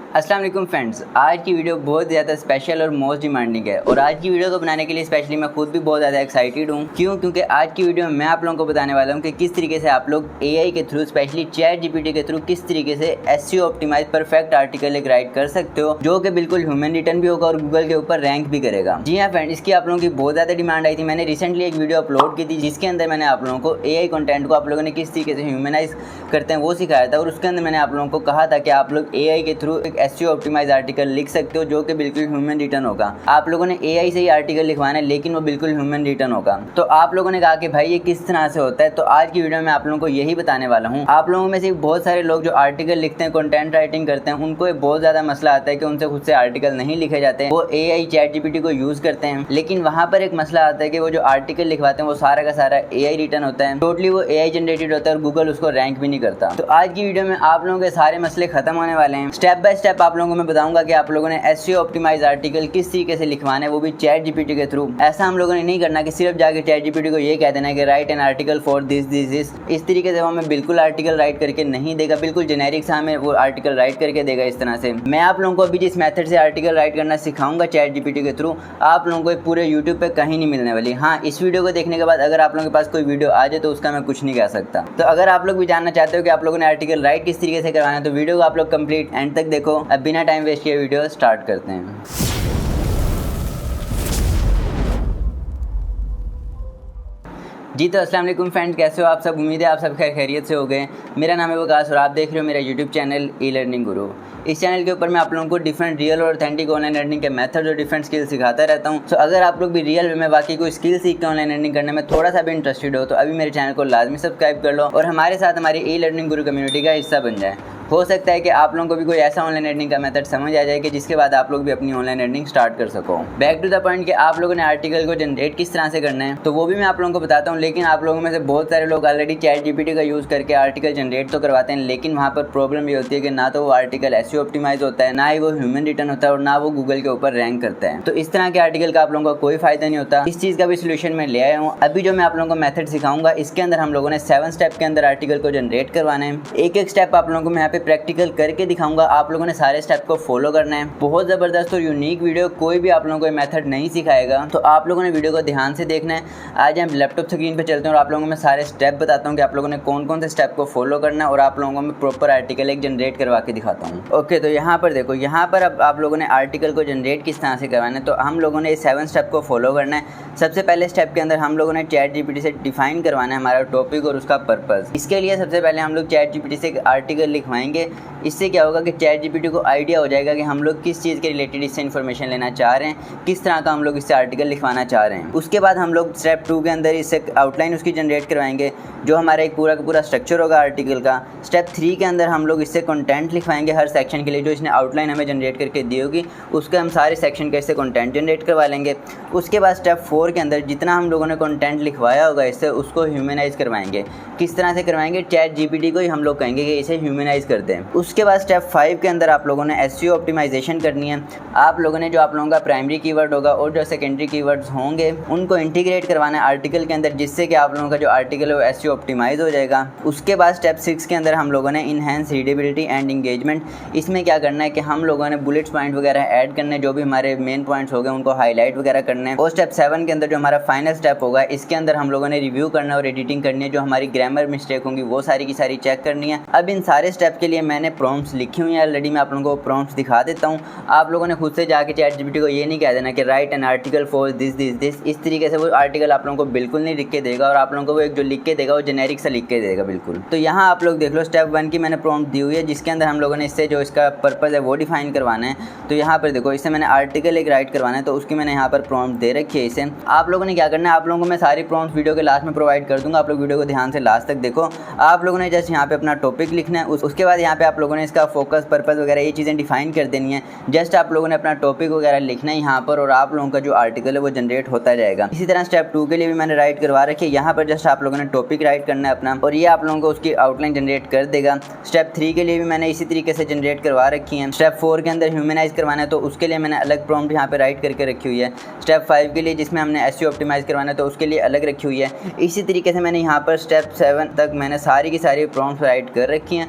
अस्सलाम वालेकुम फ्रेंड्स, आज की वीडियो बहुत ज़्यादा स्पेशल और मोस्ट डिमांडिंग है और आज की वीडियो को बनाने के लिए स्पेशली मैं खुद भी बहुत ज़्यादा एक्साइटेड हूँ। क्योंकि आज की वीडियो में मैं आप लोगों को बताने वाला हूँ कि किस तरीके से आप लोग एआई के थ्रू, स्पेशली चैट जीपीटी के थ्रू किस तरीके से एसईओ ऑप्टिमाइज परफेक्ट आर्टिकल एक राइट कर सकते हो जो कि बिल्कुल ह्यूमन रिटर्न भी होगा और गूगल के ऊपर रैंक भी करेगा। जी हाँ फ्रेंड, इसकी आप लोगों की बहुत ज़्यादा डिमांड आई थी। मैंने रिसेंटली एक वीडियो अपलोड की थी जिसके अंदर मैंने आप लोगों को एआई कंटेंट को आप लोगों ने किस तरीके से ह्यूमनाइज करते हैं वो सिखाया था और उसके अंदर मैंने आप लोगों को कहा था कि आप लोग एआई के थ्रू एक एसईओ ऑप्टिमाइज आर्टिकल लिख सकते हो जो कि बिल्कुल ह्यूमन रिटर्न होगा। आप लोगों ने एआई से ही आर्टिकल लिखवाना है लेकिन वो बिल्कुल ह्यूमन रिटर्न होगा। तो आप लोगों ने कहा कि भाई ये किस तरह से होता है, तो आज की वीडियो में आप लोगों को यही बताने वाला हूँ। आप लोगों में से बहुत सारे लोग जो आर्टिकल लिखते हैं, कंटेंट राइटिंग करते हैं, उनको एक बहुत ज़्यादा मसला आता है कि उनसे खुद से आर्टिकल नहीं लिखे जाते हैं। वो एआई चैट जीपीटी को यूज़ करते हैं, लेकिन वहाँ पर एक मसला आता है कि वो जो आर्टिकल लिखवाते हैं वो सारा का सारा एआई रिटर्न होता है, टोटली वो एआई जनरेटेड होता है और गूगल उसको रैंक भी नहीं करता। तो आज की वीडियो में आप लोगों के सारे मसले खत्म होने वाले हैं। स्टेप बाय स्टेप आप लोगों को मैं बताऊंगा कि आप लोगों ने एसईओ ऑप्टिमाइज आर्टिकल किस तरीके से लिखवाना है, वो भी चैट जीपीटी के थ्रू। ऐसा हम लोगों ने नहीं करना कि सिर्फ जाके चैट जीपीटी को ये कह देना है कि right an article for this इस तरीके से वो हमें बिल्कुल आर्टिकल राइट करके नहीं देगा, बिल्कुल जेनेरिक सा हमें वो आर्टिकल राइट करके देगा। इस तरह से मैं आप लोगों को अभी जिस मेथड से आर्टिकल राइट करना सिखाऊंगा चैट जीपीटी के थ्रू, आप लोगों को पूरे यूट्यूब पे कहीं नहीं मिलने वाली। हाँ, इस वीडियो को देखने के बाद अगर आप लोगों के पास कोई वीडियो आ जाए तो उसका मैं कुछ नहीं कह सकता। तो अगर आप लोग भी जानना चाहते हो कि आप लोगों ने आर्टिकल राइट किस तरीके से करवाना है तो वीडियो को आप लोग कंप्लीट एंड तक देखो। अब बिना टाइम वेस्ट किए वीडियो स्टार्ट करते हैं। जी तो अस्सलाम वालेकुम फ्रेंड्स, कैसे हो आप सब? उम्मीद है आप सब खैरियत से हो गए। मेरा नाम है वकास और आप देख रहे हो मेरा यूट्यूब चैनल ई लर्निंग गुरु। इस चैनल के ऊपर मैं आप लोगों को डिफरेंट रियल और ऑथेंटिक ऑनलाइन लर्निंग के मेथड और डिफरेंट स्किल सिखाता रहता हूँ। तो अगर आप लोग भी रियल में वाकई कोई स्किल सीख के ऑनलाइन लर्निंग करने में थोड़ा सा भी इंटरेस्टेड हो तो अभी मेरे चैनल को लाजमी सब्सक्राइब कर लो और हमारे साथ हमारी ई लर्निंग गुरु कम्युनिटी का हिस्सा बन जाए। हो सकता है कि आप लोगों को भी कोई ऐसा ऑनलाइन लर्निंग का मेथड समझ आ जाए कि जिसके बाद आप लोग भी अपनी ऑनलाइन लर्निंग स्टार्ट कर सको। बैक टू द पॉइंट कि आप लोगों ने आर्टिकल को जनरेट किस तरह से करना है तो वो भी मैं आप लोगों को बताता हूँ। लेकिन आप लोगों में से बहुत सारे लोग ऑलरेडी चैट जीपीटी का यूज़ करके आर्टिकल जनरेट तो करवाते हैं, लेकिन वहाँ पर प्रॉब्लम ये होती है कि ना तो वो आर्टिकल एसईओ ऑप्टिमाइज होता है, ना ही वो ह्यूमन रिटर्न होता है और ना वो गूगल के ऊपर रैंक करता है। तो इस तरह के आर्टिकल का आप लोगों को कोई फायदा नहीं होता। इस चीज़ का भी सोल्यूशन मैं ले आया हूँ। अभी जो मैं आप लोगों को मेथड सिखाऊंगा इसके अंदर हम लोगों ने 7 स्टेप के अंदर आर्टिकल को जनरेट करवाना है। एक एक स्टेप आप लोगों को मैं यहाँ पे प्रैक्टिकल करके दिखाऊंगा, आप लोगों ने सारे स्टेप को फॉलो करना है। बहुत ज़बरदस्त और यूनिक वीडियो, कोई भी आप लोगों को ये मेथड नहीं सिखाएगा, तो आप लोगों ने वीडियो को ध्यान से देखना है। आज हम लैपटॉप स्क्रीन पे चलते हैं और आप लोगों को मैं सारे स्टेप बताता हूँ कि आप लोगों ने कौन कौन से स्टेप को फॉलो करना है और आप लोगों को मैं प्रॉपर आर्टिकल एक जनरेट करवा के दिखाता हूँ। ओके, तो यहाँ पर देखो, यहाँ पर अब आप लोगों ने आर्टिकल को जनरेट किस तरह से करवाना है तो हम लोगों ने 7 स्टेप को फॉलो करना है। सबसे पहले स्टेप के अंदर हम लोगों ने चैट जीपीटी से डिफाइन करवाना है हमारा टॉपिक और उसका पर्पस। इसके लिए सबसे पहले हम लोग चैट जीपीटी से एक आर्टिकल लिखवाएंगे। इससे क्या होगा कि चैट जीपीटी को आइडिया हो जाएगा कि हम लोग किस चीज़ के रिलेटेड इससे इन्फॉर्मेशन लेना चाह रहे हैं, किस तरह का हम लोग इससे आर्टिकल लिखवाना चाह रहे हैं। उसके बाद हम लोग स्टेप 2 के अंदर इससे आउटलाइन उसकी जनरेट करवाएंगे जो हमारा एक पूरा का पूरा स्ट्रक्चर होगा आर्टिकल का। स्टेप 3 के अंदर हम लोग इससे कंटेंट लिखवाएंगे हर सेक्शन के लिए, जो इसने आउटलाइन हमें जनरेट करके दी होगी उसके हम सारे सेक्शन का इससे कंटेंट जनरेट करवा लेंगे। उसके बाद स्टेप 4 के अंदर जितना हम लोगों ने कंटेंट लिखवाया होगा इससे उसको ह्यूमनाइज करवाएंगे। किस तरह से करवाएंगे? चैट जीपीटी को ही हम लोग कहेंगे कि इसे ह्यूमनाइज कर दें। उसके बाद स्टेप 5 के अंदर आप लोगों ने एसईओ ऑप्टिमाइजेशन करनी है। आप लोगों ने जो आप लोगों का प्राइमरी कीवर्ड होगा और जो सेकेंडरी कीवर्ड्स होंगे उनको इंटीग्रेट करवाना है आर्टिकल के अंदर, जिससे कि आप लोगों का जो आर्टिकल है वो एसईओ ऑप्टिमाइज हो जाएगा। उसके बाद स्टेप 6 के अंदर हम लोगों ने इनहेंस रीडेबिलिटी एंड इंगेजमेंट, इसमें क्या करना है कि हम लोगों ने बुलेट्स पॉइंट वगैरह ऐड करने, जो भी हमारे मेन पॉइंट्स हो गए उनको हाईलाइट वगैरह करने हैं। और स्टेप 7 के अंदर जो हमारा फाइनल स्टेप होगा इसके अंदर हम लोगों ने रिव्यू करना और एडिटिंग करनी है, जो हमारी ग्रामर मिस्टेक होंगी वो सारी की सारी चेक करनी है। अब इन सारे स्टेप के लिए मैंने प्रॉम्प्ट्स लिखी हुई हैं ऑलरेडी, मैं आप लोगों को प्रॉम्प्ट्स दिखा देता हूँ। आप लोगों ने खुद से जाके चैट जीपीटी को ये नहीं कह देना कि right an article for this. इस तरीके से वो आर्टिकल आप लोगों को बिल्कुल नहीं लिख के देगा और आप लोगों को वो एक जो लिख के देगा वो जेनेरिक सा लिख के देगा बिल्कुल। तो यहाँ आप लोग देख लो, स्टेप 1 की मैंने प्रॉम्प्ट दी हुई है जिसके अंदर हम लोगों ने इससे जो इसका पर्पज़ है वो डिफाइन करवाना है। तो यहाँ पर देखो, इससे मैंने आर्टिकल एक राइट करवाना है तो उसकी मैंने यहाँ पर प्रॉम्प्ट दे रखी है। इसे आप लोगों ने क्या करना है, आप लोगों को मैं सारी प्रॉम्प्ट वीडियो के लास्ट में प्रोवाइड कर दूँगा, आप लोग वीडियो को ध्यान से लास्ट तक देखो। आप लोगों ने जस्ट यहाँ पे अपना टॉपिक लिखना है, उसके बाद यहाँ पे आप लोगों ने इसका फोकस, पर्पज़ वगैरह ये चीज़ें डिफाइन कर देनी है। जस्ट आप लोगों ने अपना टॉपिक वगैरह लिखना है यहाँ पर और आप लोगों का जो आर्टिकल है वो जनरेट होता जाएगा। इसी तरह स्टेप 2 के लिए भी मैंने राइट करवा रखी है। यहाँ पर जस्ट आप लोगों ने टॉपिक राइट करना है अपना और ये आप लोगों को उसकी आउटलाइन जनरेट कर देगा। स्टेप 3 के लिए भी मैंने इसी तरीके से जनरेट करवा रखी है। स्टेप 4 के अंदर ह्यूमनाइज करवाना है तो उसके लिए मैंने अलग प्रॉम्प्ट यहाँ पे राइट करके रखी हुई है। स्टेप 5 के लिए जिसमें हमने एसईओ ऑप्टिमाइज करवाना है तो उसके लिए अलग रखी हुई है। इसी तरीके से मैंने यहाँ पर स्टेप 7 तक मैंने सारी की सारी प्रॉम्प्ट राइट कर रखी हैं।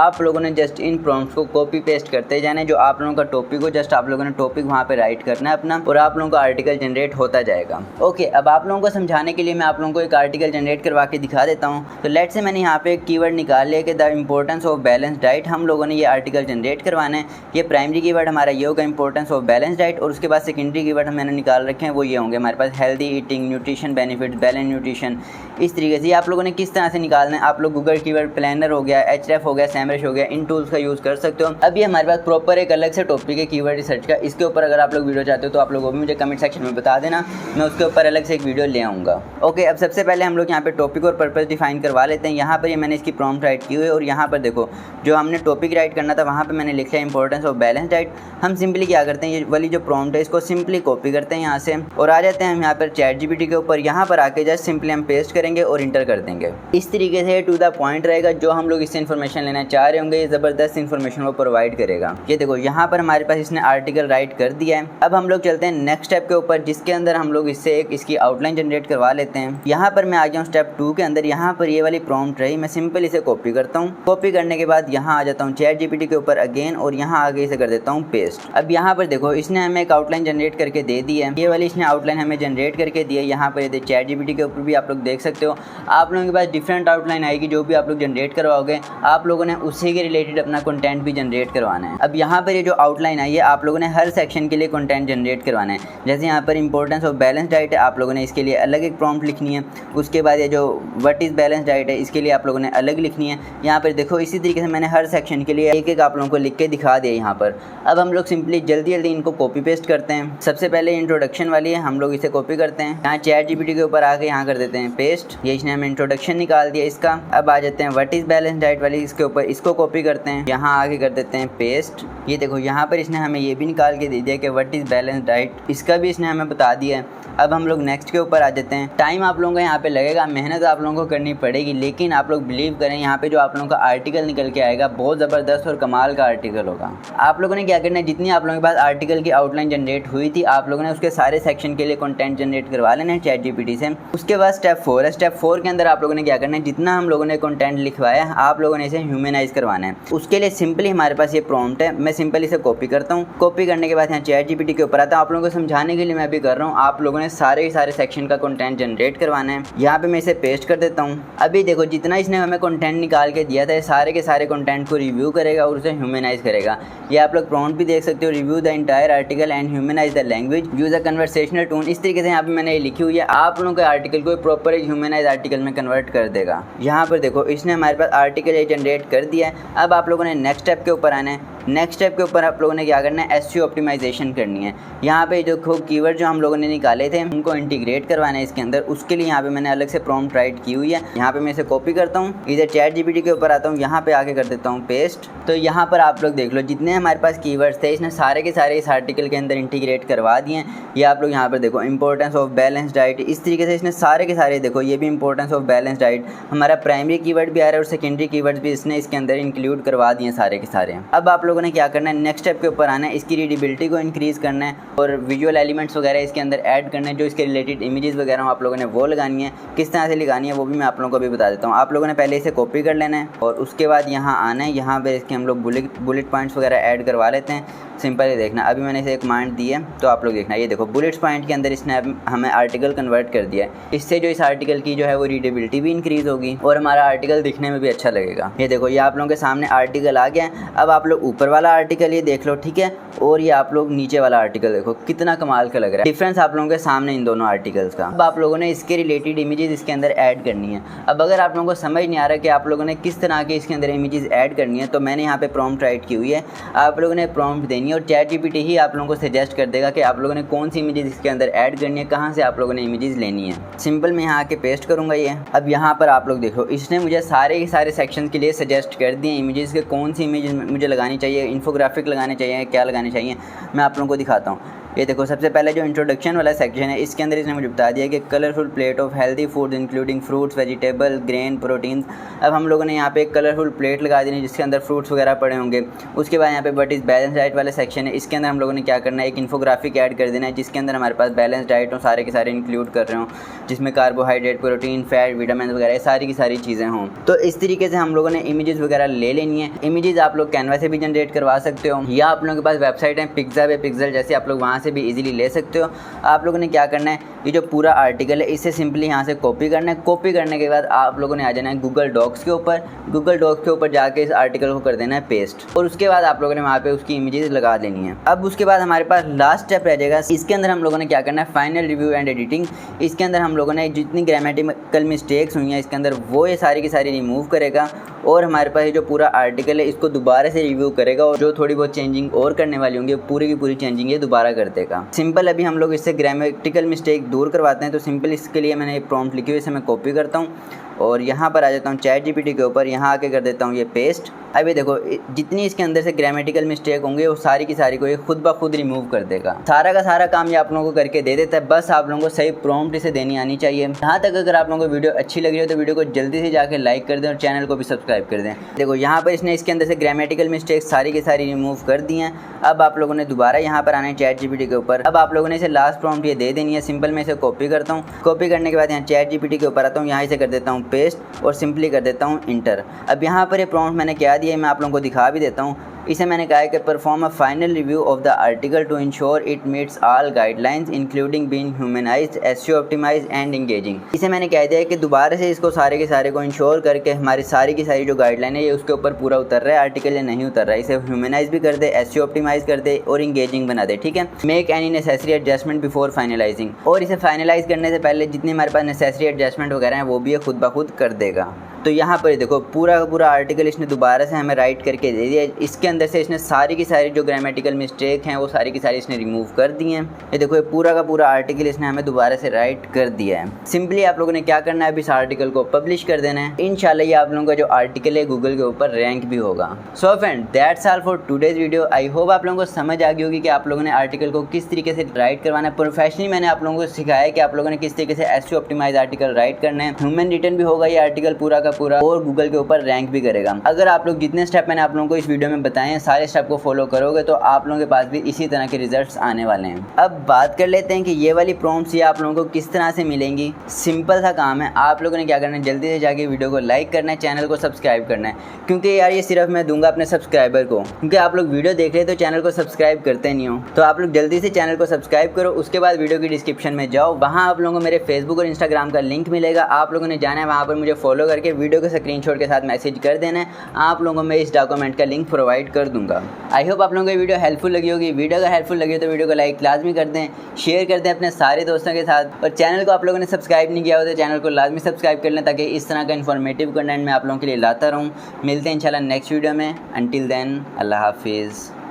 आप लोगों ने जस्ट इन प्रॉम्प्ट्स को कॉपी पेस्ट करते जाना है। जो आप लोगों का टॉपिक हो, जस्ट आप लोगों ने टॉपिक वहाँ पे राइट करना है अपना, और आप लोगों का आर्टिकल जनरेट होता जाएगा। ओके, अब आप लोगों को समझाने के लिए मैं आप लोगों को एक आर्टिकल जनरेट करवा के दिखा देता हूँ। तो लेट्स से मैंने यहाँ पे एक कीवर्ड निकाल लिया कि the importance of balance diet. हम लोगों ने ये आर्टिकल जनरेट करवाना है। ये प्राइमरी कीवर्ड हमारा ये होगा इंपॉर्टेंस ऑफ बैलेंस डाइट, और उसके बाद सेकेंडरी कीवर्ड मैंने निकाल रखे हैं, वो ये होंगे हमारे पास healthy eating, nutrition benefits, balance nutrition. इस तरीके से आप लोगों ने किस तरह से निकालना है, आप लोग गूगल कीवर्ड प्लानर हो गया, एचरेफ हो गया, सैमरश हो गया, इन टूल्स का यूज़ कर सकते हो। अभी हमारे पास प्रॉपर एक अलग से टॉपिक है कीवर्ड रिसर्च का। इसके ऊपर अगर आप लोग वीडियो चाहते हो तो आप लोग वो भी मुझे कमेंट सेक्शन में बता देना, मैं उसके ऊपर अलग से एक वीडियो ले आऊँगा। ओके, अब सबसे पहले हम लोग यहाँ पे टॉपिक और पर्पस डिफाइन करवा लेते हैं। यहाँ पर ये मैंने इसकी प्रॉम्प्ट राइट की हुई है, और यहाँ पर देखो जो हमने टॉपिक राइट करना था वहाँ पर मैंने लिख लिया इंपॉर्टेंस ऑफ बैलेंस डाइट। हम सिंपली क्या करते हैं, ये वाली जो प्रॉम्प्ट है इसको सिंपली कॉपी करते हैं यहाँ से, और आ जाते हैं हम यहाँ पर चैट जीपीटी के ऊपर। यहाँ पर आके जस्ट सिंपली हम पेस्ट करेंगे और इंटर कर देंगे। इस तरीके से टू द पॉइंट रहेगा। जो हम लोग इससे इन्फॉर्मेशन लेना चाह रहे होंगे, ये ज़बरदस्त इन्फॉर्मेशन वो प्रोवाइड करेगा। ये देखो यहाँ पर हमारे पास इसने आर्टिकल राइट कर दिया है। अब हम लोग चलते हैं नेक्स्ट स्टेप के ऊपर, जिसके अंदर हम लोग इससे एक इसकी आउटलाइन जनरेट करवा लेते हैं। यहाँ पर मैं आ गया हूँ स्टेप 2 के अंदर। यहाँ पर ये वाली प्रॉम्प्ट रही, मैं सिंपल इसे कॉपी करता हूँ। कॉपी करने के बाद यहाँ आ जाता हूँ चैट जीपीटी के ऊपर अगेन, और यहाँ आगे इसे कर देता हूँ पेस्ट। अब यहाँ पर देखो इसने हमें एक आउटलाइन जनरेट करके दे दी है। ये वाली इसने आउटलाइन हमें जनरेट करके दी है। यहाँ पर ये चैट जीपीटी के ऊपर भी आप लोग देख सकते हो। आप लोगों के पास डिफरेंट आउटलाइन आएगी, जो भी आप लोग जनरेट करवाओगे आप लोगों ने उसी के रिलेटेड अपना कंटेंट भी जनरेट करवाना है। अब यहाँ पर ये जो आउटलाइन आई है, आप लोगों ने हर सेक्शन के लिए कंटेंट जनरेट करवाना है। जैसे यहाँ पर इंपॉर्टेंस ऑफ बैलेंस डाइट है, आप लोगों ने इसके लिए अलग एक प्रॉम्प्ट लिखनी है। उसके बाद ये जो व्हाट इज़ बैलेंस डाइट है, इसके लिए आप लोगों ने अलग लिखनी है। यहाँ पर देखो इसी तरीके से मैंने हर सेक्शन के लिए एक एक आप लोगों को लिख के दिखा दिया यहाँ पर। अब हम लोग सिंपली जल्दी जल्दी इनको कॉपी पेस्ट करते हैं। सबसे पहले इंट्रोडक्शन वाली है, हम लोग इसे कॉपी करते हैं। यहाँ चैट जीपीटी के ऊपर आके यहाँ कर देते हैं पेस्ट। ये इसने हमें इंट्रोडक्शन निकाल दिया इसका। अब आ जाते हैं व्हाट इज़ बैलेंस डाइट वाली, इसके ऊपर इसको कॉपी करते हैं, यहाँ आगे कर देते हैं पेस्ट। ये देखो यहाँ पर इसने हमें ये भी निकाल के दे दिया कि व्हाट इज़ बैलेंस डाइट, इसका भी इसने हमें बता दिया है। अब हम लोग नेक्स्ट के ऊपर आ जाते हैं। टाइम आप लोगों को यहाँ पे लगेगा, मेहनत आप लोगों को करनी पड़ेगी, लेकिन आप लोग बिलीव करें यहाँ पे जो आप लोगों का आर्टिकल निकल के आएगा बहुत ज़बरदस्त और कमाल का आर्टिकल होगा। आप लोगों ने क्या करना है, जितनी आप लोगों के पास आर्टिकल की आउटलाइन जनरेट हुई थी, आप लोगों ने उसके सारे सेक्शन के लिए कंटेंट जनरेट करवा लेना है चैट जीपीटी से। उसके बाद स्टेप 4 है। स्टेप 4 के अंदर आप लोगों ने क्या करना है, जितना हम लोगों ने कंटेंट लिखवाया है आप लोगों ने इसे ह्यूमनाइज करवाना है। उसके लिए सिंपली हमारे पास ये प्रॉम्प्ट है, मैं सिंपल इसे कॉपी करता हूँ। कॉपी करने के बाद यहाँ चैट जीपीटी के ऊपर आता हूँ। आप लोगों को समझाने के लिए मैं भी कर रहा हूँ, आप लोगों ने सारे सेक्शन का कंटेंट जनरेट करवाना है। यहाँ पे मैं इसे पेस्ट कर देता हूँ। अभी देखो जितना इसने हमें कंटेंट निकाल के दिया था, सारे के सारे कंटेंट को रिव्यू करेगा और उसे ह्यूमनाइज करेगा। ये आप लोग प्रॉम्प्ट भी देख सकते हो, review the entire article and humanise the language, use a conversational tone. इस तरीके से यहाँ पे मैंने ये लिखी हुई है, आप लोगों के आर्टिकल को प्रॉपर एक ह्यूमनाइज आर्टिकल में कन्वर्ट कर देगा। यहाँ पर देखो इसने हमारे पास आर्टिकल ये जनरेट कर दिया है। अब आप लोगों ने नेक्स्ट स्टेप के ऊपर आना है। नेक्स्ट स्टेप के ऊपर आप लोगों ने क्या करना है, एसईओ ऑप्टिमाइजेशन करनी है। यहाँ पे जो कीवर्ड जो हम लोगों ने निकाले थे उनको इंटीग्रेट करवाना है इसके अंदर। उसके लिए यहाँ पे मैंने अलग से प्रॉम्प्ट राइट की हुई है। यहाँ पे मैं इसे कॉपी करता हूँ, इधर चैट जीपीटी के ऊपर आता हूँ, यहाँ पे आके कर देता हूँ पेस्ट। तो यहाँ पर आप लोग देख लो जितने हमारे पास कीवर्ड्स थे इसने सारे के सारे इस आर्टिकल के अंदर इंटीग्रेट करवा दिए हैं। ये आप लोग यहाँ पर देखो इंपॉर्टेंस ऑफ बैलेंस डाइट, इस तरीके से इसने सारे के सारे देखो, ये भी इंपॉर्टेंस ऑफ बैलेंस डाइट हमारा प्राइमरी कीवर्ड भी आ रहा है और सेकेंडरी कीवर्ड भी इसने इसके अंदर इंक्लूड करवा दिए सारे के सारे। अब आप लोगों ने क्या करना है, नेक्स्ट स्टेप के ऊपर आना है, इसकी रीडेबिलिटी को इंक्रीज़ करना है और विजुअल एलिमेंट्स वगैरह इसके अंदर ऐड करना है। जो इसके रिलेटेड इमेजेस वगैरह आप लोगों ने वो लगानी है, किस तरह से लगानी है वो भी मैं आप लोगों को अभी बता देता हूँ। आप लोगों ने पहले इसे कॉपी कर लेना है और उसके बाद यहाँ आना है, यहाँ पर इसके हम लोग बुलेट पॉइंट्स वगैरह ऐड करवा लेते हैं। सिंपल ही देखना, अभी मैंने इसे एक कमांड दी है तो आप लोग देखना, ये देखो बुलेट्स पॉइंट के अंदर इसने हमें आर्टिकल कन्वर्ट कर दिया है। इससे जो इस आर्टिकल की जो है वो रीडेबिलिटी भी इंक्रीज़ होगी और हमारा आर्टिकल दिखने में भी अच्छा लगेगा। ये देखो ये आप लोगों के सामने आर्टिकल आ गया है। अब आप लोग ऊपर वाला आर्टिकल ये देख लो, ठीक है, और ये आप लोग नीचे वाला आर्टिकल देखो कितना कमाल का लग रहा है। डिफरेंस आप लोगों के सामने इन दोनों आर्टिकल्स का। अब आप लोगों ने इसके रिलेटेड इमेजेस इसके अंदर ऐड करनी है। अब अगर आप लोगों को समझ नहीं आ रहा कि आप लोगों ने किस तरह के इसके अंदर इमेजेस ऐड करनी है, तो मैंने यहाँ पे प्रॉम्प्ट राइट की हुई है, आप लोगों ने प्रॉम्प्ट देनी है और चैट जीपीटी ही आप लोगों को सजेस्ट कर देगा कि आप लोगों ने कौन सी इमेजेस इसके अंदर ऐड करनी है, कहाँ से आप लोगों ने इमेजेस लेनी है। सिंपल मैं यहाँ आके पेस्ट करूँगा ये। अब यहाँ पर आप लोग देखो इसने मुझे सारे के सारे सेक्शन के लिए सजेस्ट कर दिए इमेजेस के, कौन सी इमेज मुझे लगानी चाहिए, इन्फोग्राफिक लगाने चाहिए, क्या लगाने चाहिए, मैं आप लोगों को दिखाता हूँ। ये देखो सबसे पहले जो इंट्रोडक्शन वाला सेक्शन है इसके अंदर इसने मुझे बता दिया कि colourful plate of healthy food including fruits, vegetable, grain, proteins. अब हम लोगों ने यहाँ पे एक कलरफुल प्लेट लगा दी जिसके अंदर फ्रूट्स वगैरह पड़े होंगे। उसके बाद यहाँ पे व्हाट इज़ बैलेंस डाइट वाला सेक्शन है, इसके अंदर हम लोगों ने क्या करना है, एक इन्फोग्राफिक ऐड कर देना है जिसके अंदर हमारे पास बैलेंस डाइट हो, सारे के सारे इंक्लूड कर रहे हों, जिसमें कार्बोहाइड्रेट, प्रोटीन, फैट, विटामिन वगैरह सारी की सारी चीज़ें हों। तो इस तरीके से हम लोगों ने इमेजेस वगैरह ले लेनी है। इमेजेस आप लोग कैनवा से भी जनरेट करवा सकते हो या आप लोगों के पास वेबसाइट है पिक्सा वे पिक्सल जैसे, आप लोग वहाँ से भी इजीली ले सकते हो। आप लोगों ने क्या करना है, ये जो पूरा आर्टिकल है इसे सिंपली यहाँ से कॉपी करना है। कॉपी करने के बाद आप लोगों ने आ जाना है गूगल डॉक्स के ऊपर। गूगल डॉक्स के ऊपर जाके इस आर्टिकल को कर देना है पेस्ट और उसके बाद आप लोगों ने वहाँ पे उसकी इमेजेस लगा देनी है। अब उसके बाद हमारे पास लास्ट स्टेप रह जाएगा। इसके अंदर हम लोगों ने क्या करना है, फाइनल रिव्यू एंड एडिटिंग। इसके अंदर हम लोगों ने जितनी ग्रामेटिकल मिस्टेक्स हुई हैं इसके अंदर वो ये सारी की सारी रिमूव करेगा और हमारे पास ये जो पूरा आर्टिकल है इसको दोबारा से रिव्यू करेगा और जो थोड़ी बहुत चेंजिंग और करने वाली होंगी पूरी की पूरी चेंजिंग ये दोबारा कर देगा। सिंपल अभी हम लोग इससे ग्रामेटिकल मिस्टेक दूर करवाते हैं, तो सिंपल इसके लिए मैंने एक प्रॉम्प्ट लिखी हुई, इसे मैं कॉपी करता हूँ और यहाँ पर आ जाता हूँ चैट जीपीटी के ऊपर, यहाँ आके कर देता हूँ ये पेस्ट। अब ये देखो जितनी इसके अंदर से ग्रामेटिकल मिस्टेक होंगे वो सारी की सारी को ये खुद ब खुद रिमूव कर देगा। सारा का सारा काम ये आप लोगों को करके दे देता है, बस आप लोगों को सही प्रॉम्प्ट इसे देनी आनी चाहिए। यहाँ तक अगर आप लोगों को वीडियो अच्छी लग रही हो तो वीडियो को जल्दी से जाकर लाइक कर दें और चैनल को भी सब्सक्राइब कर दें। देखो यहाँ पर इसने इसके अंदर से ग्रामेटिकल मिस्टेक सारी की सारी रिमूव कर दी हैं। अब आप लोगों ने दोबारा यहाँ पर आना है चैट जीपीटी के ऊपर। अब आप लोगों ने इसे लास्ट प्रॉम्प्ट ये दे देनी है। सिंपल मैं इसे कॉपी करता हूँ, कॉपी करने के बाद यहाँ चैट जीपीटी के ऊपर आता हूँ, यहाँ इसे कर देता हूँ पेस्ट और सिंपली कर देता हूँ इंटर। अब यहाँ पर ये प्रॉम्प्ट मैंने क्या दिया है मैं आप लोगों को दिखा भी देता हूँ। इसे मैंने कहा है कि perform a final review of the article to ensure it meets all guidelines including being humanized, SEO optimized and engaging. इसे मैंने कह दिया है कि दोबारा से इसको सारे के सारे को इंश्योर करके हमारी सारी की सारी जो गाइडलाइन है ये उसके ऊपर पूरा उतर रहा है आर्टिकल या नहीं उतर रहा है, इसे ह्यूमनाइज भी कर दे, एसईओ ऑप्टिमाइज कर दे और इंगेजिंग बना दे। ठीक है, make any necessary adjustment before finalizing, और इसे फाइनलाइज करने से पहले जितने हमारे पास नेसेसरी एडजस्टमेंट वगैरह हैं वो भी ये खुद ब खुद कर देगा। तो यहाँ पर देखो पूरा का पूरा आर्टिकल इसने दोबारा से हमें राइट करके दे दिया। इसके अंदर से इसने सारी की सारी जो ग्रामेटिकल मिस्टेक हैं वो सारी की सारी इसने रिमूव कर दी हैं। ये देखो ये पूरा का पूरा आर्टिकल इसने हमें दोबारा से राइट कर दिया है। सिंपली आप लोगों ने क्या करना है, अब इस आर्टिकल को पब्लिश कर देना है। इंशाल्लाह ये आप लोगों का जो आर्टिकल है गूगल के ऊपर रैंक भी होगा। So friend that's all for today's video. I hope आप लोगों को समझ आ गई होगी कि आप लोगों ने आर्टिकल को किस तरीके से राइट करवाना है। प्रोफेशनली मैंने आप लोगों को सिखाया है कि आप लोगों ने किस तरीके से एसईओ ऑप्टिमाइज आर्टिकल राइट करना है। ह्यूमन रिटन भी होगा ये आर्टिकल पूरा का पूरा और गूगल के ऊपर रैंक भी करेगा। अगर आप लोग जितने स्टेप मैंने आप लोगों को इस वीडियो में बताए हैं सारे स्टेप को फॉलो करोगे तो आप लोगों के पास भी इसी तरह के रिजल्ट्स आने वाले हैं। अब बात कर लेते हैं कि ये वाली प्रॉम्प्ट्स ये आप लोगों को किस तरह से मिलेंगी। सिंपल सा काम है, आप लोगों ने क्या करना है, जल्दी से जाके वीडियो को लाइक करना है, चैनल को सब्सक्राइब करना है, क्योंकि यार ये सिर्फ मैं दूंगा अपने सब्सक्राइबर को, क्योंकि आप लोग वीडियो देख रहे हैं तो चैनल को सब्सक्राइब करते नहीं हो। तो आप लोग जल्दी से चैनल को सब्सक्राइब करो, उसके बाद वीडियो की डिस्क्रिप्शन में जाओ, वहाँ आप लोगों को मेरे फेसबुक और इंस्टाग्राम का लिंक मिलेगा। आप लोगों ने जाना है वहाँ पर मुझे फॉलो करके वीडियो को स्क्रीनशॉट के साथ मैसेज कर देना है, आप लोगों को मैं इस डॉक्यूमेंट का लिंक प्रोवाइड कर दूंगा। आई होप आप लोगों को ये वीडियो हेल्पफुल लगी होगी। वीडियो अगर हेल्पफुल लगी हो तो वीडियो को लाइक लाजमी कर दें, शेयर कर दें अपने सारे दोस्तों के साथ, और चैनल को आप लोगों ने सब्सक्राइब नहीं किया हो तो चैनल को लाजमी सब्सक्राइब कर लें ताकि इस तरह का इन्फॉर्मेटिव कंटेंट मैं आप लोगों के लिए लाता रहूँ। मिलते हैं इंशाल्लाह नेक्स्ट वीडियो में। अंटिल देन अल्लाह हाफिज़।